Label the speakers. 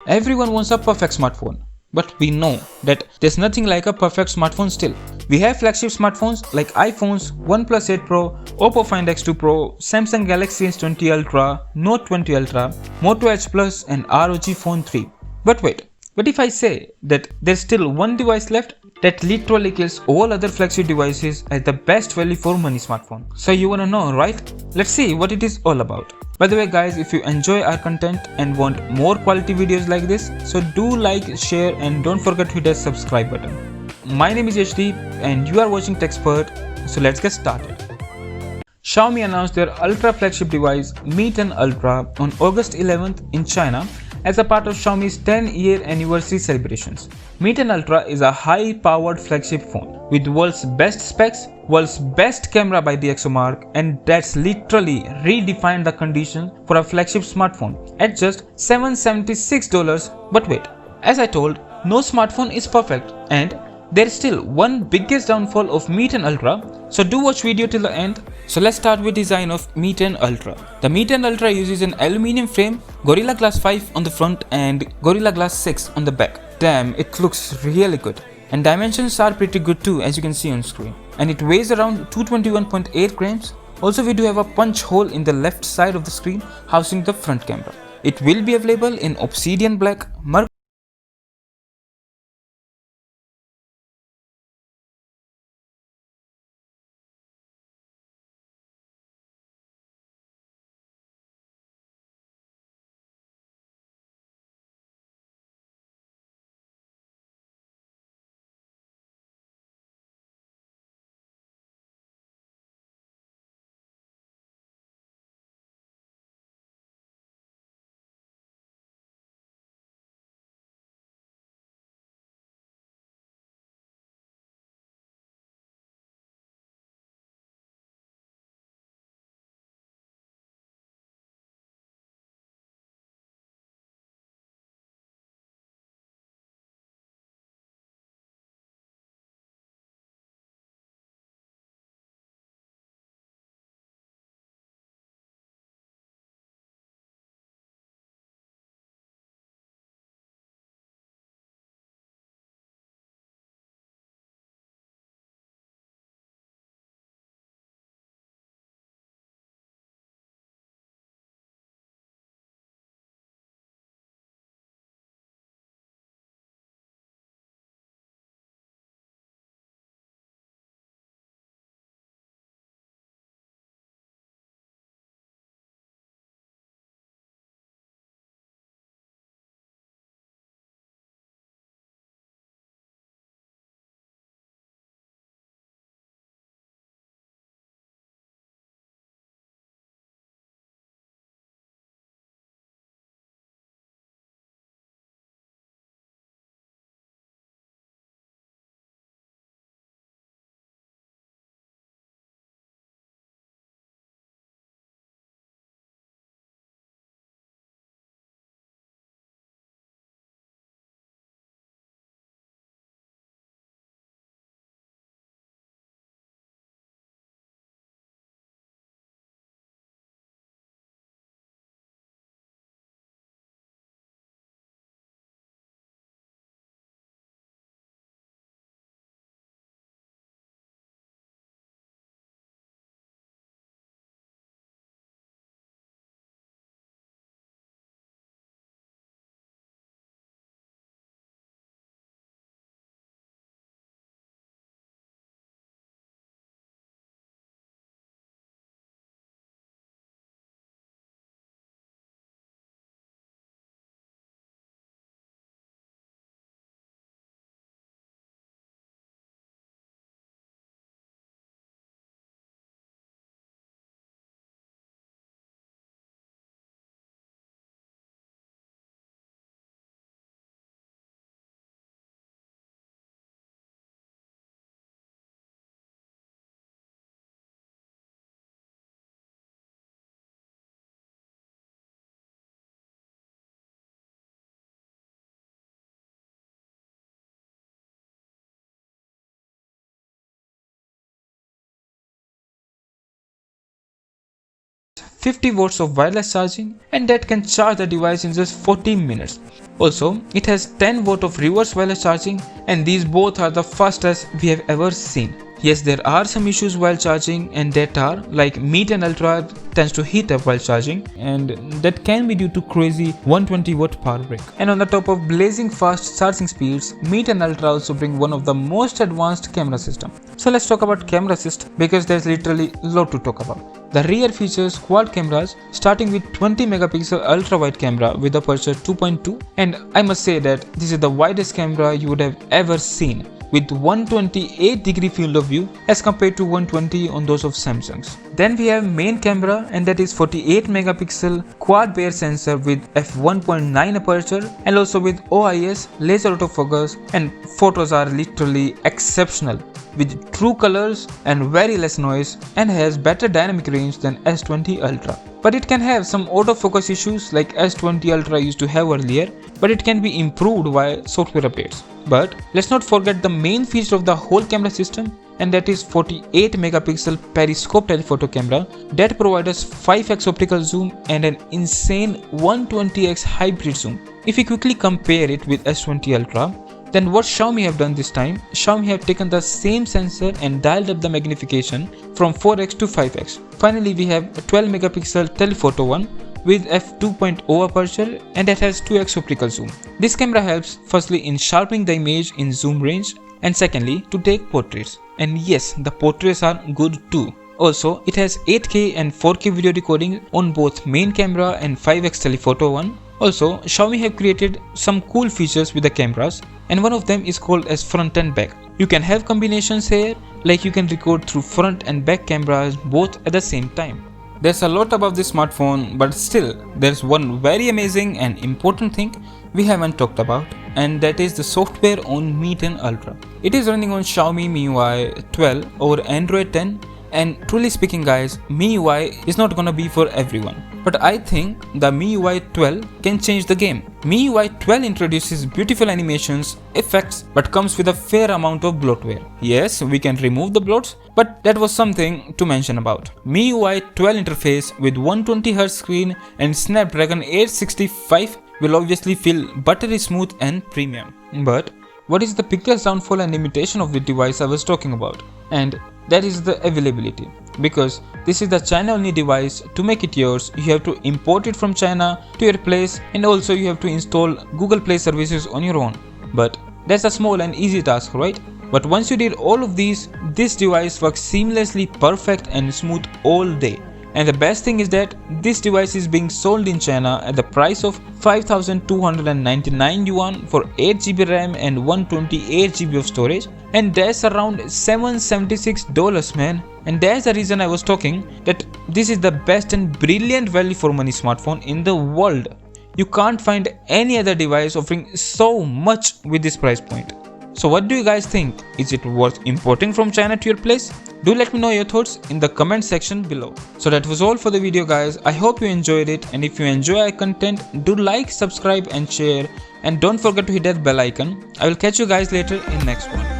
Speaker 1: Everyone wants a perfect smartphone, but we know that there's nothing like a perfect smartphone still. We have flagship smartphones like iPhones, OnePlus 8 Pro, Oppo Find X2 Pro, Samsung Galaxy S20 Ultra, Note 20 Ultra, Moto Edge Plus and ROG Phone 3. But wait, what if I say that there's still one device left that literally kills all other flagship devices as the best value for money smartphone? So you wanna know, right? Let's see what it is all about. By the way guys, if you enjoy our content and want more quality videos like this, so do like, share and don't forget to hit the subscribe button. My name is HD and you are watching TechSpert, so let's get started. Xiaomi announced their ultra flagship device Mi 10 Ultra on August 11th in China as a part of Xiaomi's 10-year anniversary celebrations. Mi 10 Ultra is a high-powered flagship phone with world's best specs, world's best camera by the DxOMark, and that's literally redefined the condition for a flagship smartphone at just $776. But wait, as I told, no smartphone is perfect and there is still one biggest downfall of Mi 10 Ultra, so do watch video till the end. So let's start with design of Mi 10 Ultra. The Mi 10 Ultra uses an aluminum frame, Gorilla Glass 5 on the front and Gorilla Glass 6 on the back. Damn, it looks really good. And dimensions are pretty good too, as you can see on screen. And it weighs around 221.8 grams. Also we do have a punch hole in the left side of the screen housing the front camera. It will be available in obsidian black, 50 watts of wireless charging, and that can charge the device in just 14 minutes. Also, it has 10 watt of reverse wireless charging, and these both are the fastest we have ever seen. Yes, there are some issues while charging, and that are like Mi 10 Ultra tends to heat up while charging, and that can be due to crazy 120 watt power brick. And on the top of blazing fast charging speeds, Mi 10 Ultra also bring one of the most advanced camera system. So let's talk about camera system, because there's literally a lot to talk about. The rear features quad cameras starting with 20 megapixel ultra wide camera with aperture 2.2, and I must say that this is the widest camera you would have ever seen, with 128-degree field of view as compared to 120 on those of Samsung's. Then we have main camera, and that is 48 megapixel quad bare sensor with f1.9 aperture and also with OIS laser autofocus, and photos are literally exceptional with true colors and very less noise, and has better dynamic range than S20 Ultra. But it can have some autofocus issues like S20 Ultra used to have earlier, but it can be improved via software updates. But let's not forget the main feature of the whole camera system, and that is 48 megapixel periscope telephoto camera that provides us 5x optical zoom and an insane 120x hybrid zoom. If we quickly compare it with S20 Ultra, then what Xiaomi have done this time, Xiaomi have taken the same sensor and dialed up the magnification from 4x to 5x. Finally, we have a 12 megapixel telephoto one with f2.0 aperture, and that has 2x optical zoom. This camera helps firstly in sharpening the image in zoom range, and secondly to take portraits. And yes, the portraits are good too. Also, it has 8K and 4K video recording on both main camera and 5x telephoto one. Also, Xiaomi have created some cool features with the cameras, and one of them is called as front and back. You can have combinations here, like you can record through front and back cameras both at the same time. There's a lot about this smartphone, but still, there's one very amazing and important thing we haven't talked about, and that is the software on Mi 10 Ultra. It is running on Xiaomi MIUI 12 over Android 10, and truly speaking guys, MIUI is not gonna be for everyone. But I think the MIUI 12 can change the game. MIUI 12 introduces beautiful animations, effects, but comes with a fair amount of bloatware. Yes, we can remove the bloats, but that was something to mention about. MIUI 12 interface with 120Hz screen and Snapdragon 865 will obviously feel buttery smooth and premium. But what is the biggest downfall and limitation of the device I was talking about? And that is the availability. Because this is the China only device, to make it yours, you have to import it from China to your place, and also you have to install Google Play services on your own. But that's a small and easy task, right? But once you did all of these, this device works seamlessly perfect and smooth all day. And the best thing is that this device is being sold in China at the price of 5,299 yuan for 8GB RAM and 128GB of storage, and that's around $776, man. And that's the reason I was talking that this is the best and brilliant value for money smartphone in the world. You can't find any other device offering so much with this price point. So what do you guys think? Is it worth importing from China to your place? Do let me know your thoughts in the comment section below. So that was all for the video guys. I hope you enjoyed it, and if you enjoy our content, do like, subscribe and share, and don't forget to hit that bell icon. I will catch you guys later in next one.